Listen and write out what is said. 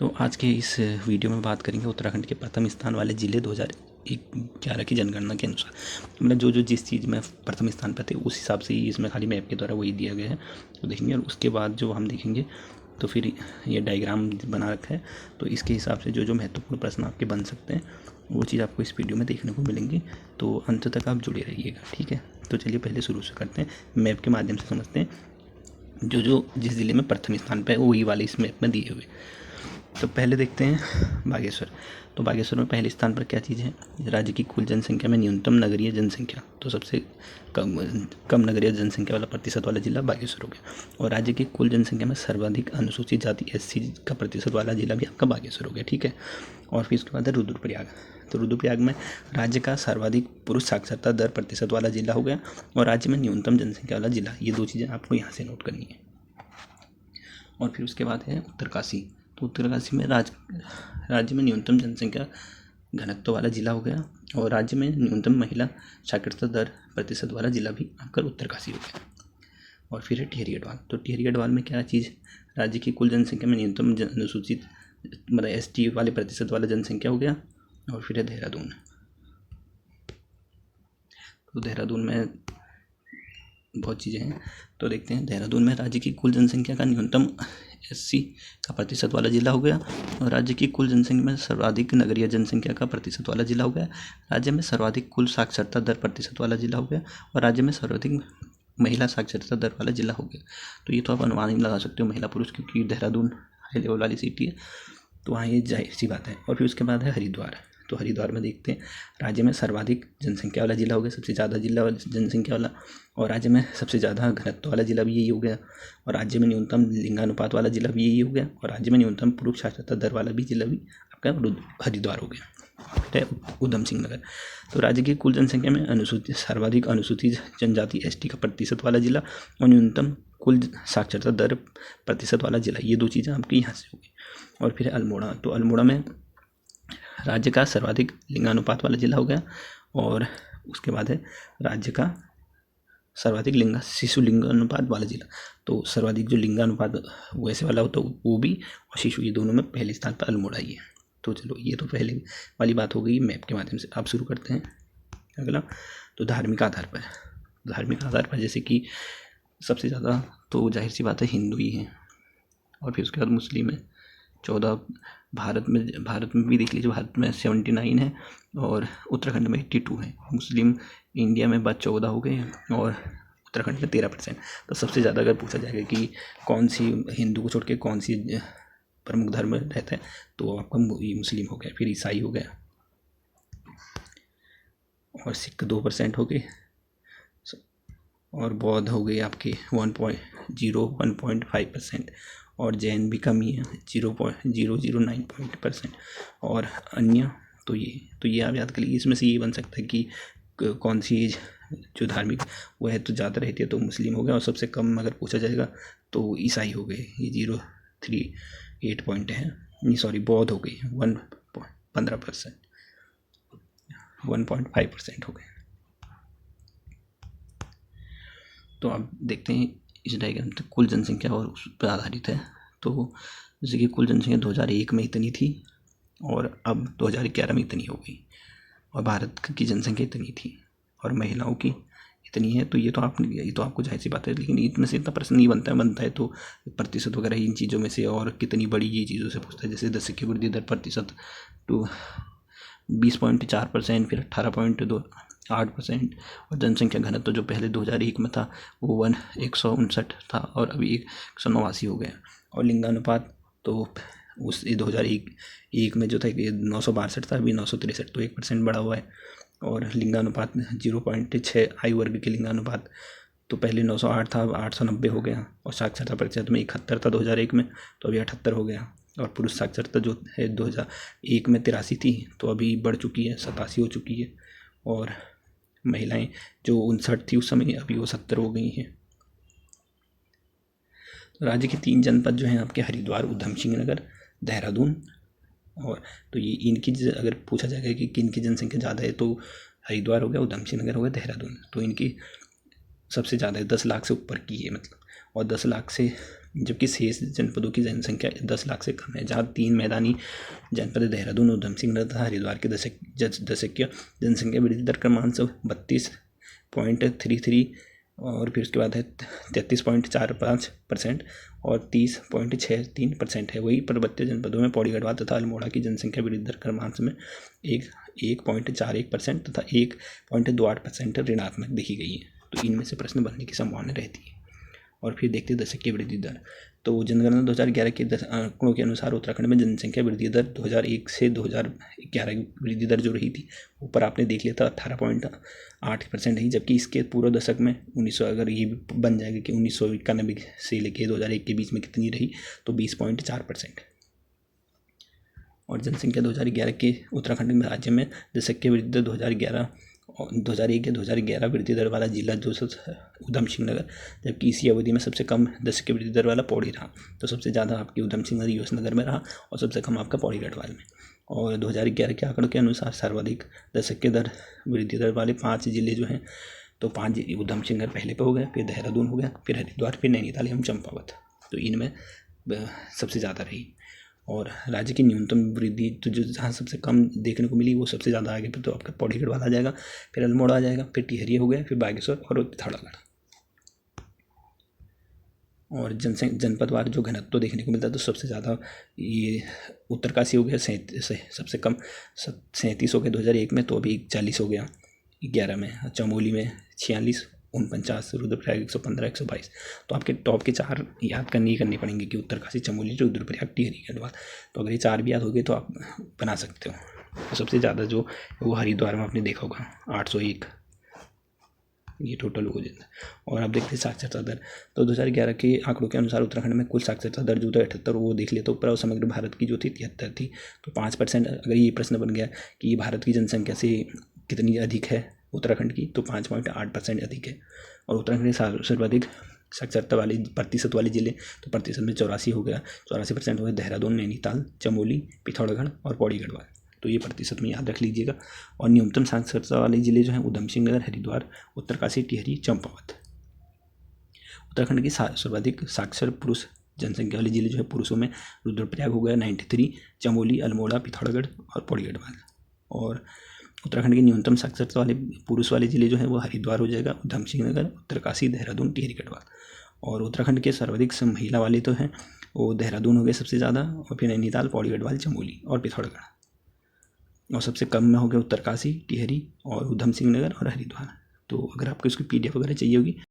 तो आज के इस वीडियो में बात करेंगे उत्तराखंड के प्रथम स्थान वाले ज़िले 2011 की जनगणना के अनुसार। मतलब जो जिस चीज़ में प्रथम स्थान पर थे उस हिसाब से ही इसमें खाली मैप के द्वारा वही दिया गया है, तो देखेंगे। और उसके बाद जो हम देखेंगे तो फिर ये डायग्राम बना रखा है, तो इसके हिसाब से जो महत्वपूर्ण प्रश्न आपके बन सकते हैं वो चीज़ आपको इस वीडियो में देखने को मिलेंगी, तो अंत तक आप जुड़े रहिएगा, ठीक है। तो चलिए पहले शुरू से करते हैं, मैप के माध्यम से समझते हैं जो जिस ज़िले में प्रथम स्थान पर है वही वाले इस मैप में दिए हुए। तो पहले देखते हैं बागेश्वर। तो बागेश्वर में पहले स्थान पर क्या चीज़ है? राज्य की कुल जनसंख्या में न्यूनतम नगरीय जनसंख्या, तो सबसे कम नगरीय जनसंख्या वाला प्रतिशत वाला जिला बागेश्वर हो गया। और राज्य की कुल जनसंख्या में सर्वाधिक अनुसूचित जाति SC का प्रतिशत वाला जिला भी आपका बागेश्वर हो गया, ठीक है। और फिर उसके बाद है रुद्रप्रयाग। तो रुद्रप्रयाग में राज्य का सर्वाधिक पुरुष साक्षरता दर प्रतिशत वाला जिला हो गया और राज्य में न्यूनतम जनसंख्या वाला जिला। ये दो चीज़ें आपको यहाँ से नोट करनी है। और फिर उसके बाद है उत्तरकाशी। तो उत्तरकाशी में राज्य में न्यूनतम जनसंख्या घनत्व वाला जिला हो गया और राज्य में न्यूनतम महिला साक्षरता दर प्रतिशत वाला जिला भी आपका उत्तरकाशी हो गया। और फिर है टिहरी गढ़वाल। तो टिहरी गढ़वाल में क्या चीज़? राज्य की कुल जनसंख्या में न्यूनतम अनुसूचित मतलब ST वाले प्रतिशत वाला जनसंख्या हो गया। और फिर है देहरादून। तो देहरादून में बहुत चीज़ें हैं, तो देखते हैं। देहरादून में राज्य की कुल जनसंख्या का न्यूनतम SC का प्रतिशत वाला जिला हो गया और राज्य की कुल जनसंख्या में सर्वाधिक नगरीय जनसंख्या का प्रतिशत वाला जिला हो गया। राज्य में सर्वाधिक कुल साक्षरता दर प्रतिशत वाला जिला हो गया और राज्य में सर्वाधिक महिला साक्षरता दर वाला जिला हो गया। तो ये तो आप अनुमान ही लगा सकते हो, महिला पुरुष, क्योंकि देहरादून हाई लेवल वाली सिटी है, तो वहाँ ये जाहिर सी बात है। और फिर उसके बाद है हरिद्वार। तो हरिद्वार में देखते हैं, राज्य में सर्वाधिक जनसंख्या वाला जिला हो गया, सबसे ज़्यादा जिला जनसंख्या वाला, और राज्य में सबसे ज़्यादा घनत्व वाला जिला भी यही हो गया, और राज्य में न्यूनतम लिंगानुपात वाला जिला भी यही हो गया, और राज्य में न्यूनतम पुरुष साक्षरता दर वाला भी जिला भी आपका हरिद्वार हो गया, ठीक है। उधम सिंह नगर। तो राज्य की कुल जनसंख्या में सर्वाधिक अनुसूचित जनजाति ST का प्रतिशत वाला जिला और न्यूनतम कुल साक्षरता दर प्रतिशत वाला जिला, ये दो चीज़ें आपकी यहाँ से होगी। और फिर अल्मोड़ा। तो अल्मोड़ा में राज्य का सर्वाधिक लिंगानुपात वाला जिला हो गया और उसके बाद है राज्य का सर्वाधिक शिशु लिंगानुपात वाला जिला। तो सर्वाधिक जो लिंगानुपात वैसे वाला होता है वो भी, और शिशु, ये दोनों में पहले स्थान पर अल्मोड़ा ही है। तो चलो, ये तो पहले वाली बात हो गई मैप के माध्यम से। आप शुरू करते हैं अगला। तो धार्मिक आधार पर जैसे कि सबसे ज़्यादा तो जाहिर सी बात है हिंदू ही हैं, और फिर उसके बाद मुस्लिम है 14। भारत में भी देख लीजिए, भारत में 79 है और उत्तराखंड में 82 है। मुस्लिम इंडिया में बस 14 हो गए और उत्तराखंड में 13%। तो सबसे ज़्यादा अगर पूछा जाएगा कि कौन सी हिंदू को छोड़ के कौन सी प्रमुख धर्म रहता है, तो आपका मुस्लिम हो गया, फिर ईसाई हो गया, और सिख 2% हो गए, और बौद्ध हो गए आपके 1.5%, और जैन भी कम ही है 0.009% और अन्य। तो ये आप याद कर लीजिए। इसमें से ये बन सकता है कि कौन सी जो धार्मिक वो है तो ज़्यादा रहती है, तो मुस्लिम हो गया, और सबसे कम अगर पूछा जाएगा तो ईसाई हो गए, ये 0.38 पॉइंट है, नहीं सॉरी, बौद्ध हो गई 15%, 1.5% हो गए। तो आप देखते हैं इस डायग्राम में कुल जनसंख्या और उस पर आधारित है। तो जैसे कि कुल जनसंख्या 2001 में इतनी थी और अब 2011 में इतनी हो गई, और भारत की जनसंख्या इतनी थी और महिलाओं की इतनी है। तो ये तो आपको जाहिर सी बात है, लेकिन इसमें से इतना प्रश्न नहीं बनता है तो प्रतिशत वगैरह इन चीज़ों में से और कितनी बड़ी ये चीज़ों से पूछता है। जैसे 10 की वृद्धि दर प्रतिशत टू 20.4%, फिर 18.28%, और जनसंख्या घनत्व तो जो पहले 2001 में था वो 159 था और अभी 189 हो गया। और लिंगानुपात तो उस 2001 में जो था 962 था, अभी 963, तो 1% बढ़ा हुआ है। और लिंगानुपात 0.6 आयु वर्ग के लिंगानुपात, तो पहले 908 था, अब 890 हो गया। और साक्षरता प्रतिशत में 71 था 2001 में, तो अभी 78 हो गया। और पुरुष साक्षरता जो है 2001 में 83 थी, तो अभी बढ़ चुकी है, 87 हो चुकी है। और महिलाएं जो 59 थी उस समय, अभी वो 70 हो गई हैं। तो राज्य के 3 जनपद जो हैं आपके हरिद्वार, उधम सिंह नगर, देहरादून, और तो ये इनकी अगर पूछा जाएगा कि किन की जनसंख्या ज़्यादा है, तो हरिद्वार हो गया, उधम सिंह नगर हो गया, देहरादून, तो इनकी सबसे ज़्यादा है, 10 लाख से ऊपर की है मतलब। और 10 लाख से जबकि शेष जनपदों की जनसंख्या 10 लाख से कम है, जहाँ 3 मैदानी जनपद देहरादून, ऊधम सिंह नगर तथा हरिद्वार के दशकीय जनसंख्या वृद्धि दर क्रमशः 32.33 और फिर उसके बाद है 33.45% और 30.63% है। वही पर्वतीय जनपदों में पौड़ी गढ़वाल तथा अल्मोड़ा की जनसंख्या वृद्धि दर क्रमशः में 1.41% तथा 1.28% ऋणात्मक देखी गई है। तो इनमें से प्रश्न बनने की संभावना रहती है। और फिर देखते हैं दशकीय वृद्धि दर। तो जनगणना 2011 के आंकड़ों के अनुसार उत्तराखंड में जनसंख्या वृद्धि दर 2001 से 2011 की वृद्धि दर जो रही थी, ऊपर आपने देख लिया था 18.8% है, जबकि इसके पूर्व दशक में 1900, अगर ये बन जाएगा कि 1991 से लेकर 2001 के बीच में कितनी रही, तो 20.4%। और जनसंख्या 2011 के उत्तराखंड में राज्य में दशकीय वृद्धि दर 2001 या 2011 वृद्धि दर वाला जिला जो ऊधम सिंह नगर, जबकि इसी अवधि में सबसे कम दशकीय वृद्धि दर वाला पौड़ी रहा। तो सबसे ज़्यादा आपकी ऊधम सिंह नगर यूएस नगर में रहा और सबसे कम आपका पौड़ी गढ़वाल में। और 2011 के आंकड़ों के अनुसार सर्वाधिक दशकीय दर वृद्धि दर वाले 5 जिले जो हैं, तो 5 ऊधम सिंह नगर पहले पे हो गया, फिर देहरादून हो गया, फिर हरिद्वार, फिर नैनीताल एवं चंपावत। तो इनमें सबसे ज़्यादा रही। और राज्य की न्यूनतम वृद्धि तो जो जहाँ सबसे कम देखने को मिली वो सबसे ज़्यादा आगे पे तो आपका पौड़ी गढ़वाल आ जाएगा, फिर अल्मोड़ा आ जाएगा, फिर टिहरी हो गया, फिर बागेश्वर और पिथौरागढ़। और जनपदवार जो घनत्व देखने को मिलता है, तो सबसे ज़्यादा ये उत्तरकाशी हो गया, सबसे कम 37 हो गया 2001 में, तो अभी 40 हो गया 11 में। चमोली में 46, 49, रुद्रप्रयाग 115, 122। तो आपके टॉप के 4 याद करनी पड़ेंगे कि उत्तरकाशी, चमोली, रुद्रप्रयाग, टिहरी, गढ़वाल। तो अगर ये 4 भी याद हो गए तो आप बना सकते हो। तो सबसे ज़्यादा जो वो हरिद्वार में आपने देखा होगा 801, ये टोटल हो जाता है। और आप देखते हैं साक्षरता दर, तो 2011 के आंकड़ों के अनुसार उत्तराखंड में कुल साक्षरता दर जो था 78, वो देख लिया तो ऊपर, और समग्र भारत की जो थी 73 थी। तो 5%, अगर ये प्रश्न बन गया कि भारत की जनसंख्या से कितनी अधिक है उत्तराखंड की, तो 5.8% अधिक है। और उत्तराखंड के सर्वाधिक साक्षरता वाले प्रतिशत वाले जिले, तो प्रतिशत में 84 हो गया, 84% हो गया देहरादून, नैनीताल, चमोली, पिथौरागढ़ और पौड़ी गढ़वाल। तो ये प्रतिशत में याद रख लीजिएगा। और न्यूनतम साक्षरता वाले जिले जो हैं ऊधम सिंह नगर, हरिद्वार, उत्तरकाशी, टिहरी, चंपावत। उत्तराखंड की सर्वाधिक साक्षर पुरुष जनसंख्या वाले जिले जो है पुरुषों में रुद्रप्रयाग हो गया 93, चमोली, अल्मोड़ा, पिथौरागढ़ और पौड़ी गढ़वाल। और उत्तराखंड के न्यूनतम साक्षरता वाले पुरुष वाले जिले जो है वो हरिद्वार हो जाएगा, ऊधम सिंह नगर, उत्तरकाशी, देहरादून, टिहरी, गढ़वाल। और उत्तराखंड के सर्वाधिक महिला वाले तो हैं वो देहरादून हो गए सबसे ज़्यादा, और फिर नैनीताल, पौड़ी गढ़वाल, चमोली और पिथौरागढ़। और सबसे कम में हो गया उत्तरकाशी, टिहरी और ऊधम सिंह नगर और हरिद्वार। तो अगर आपको इसकी PDF वगैरह चाहिए होगी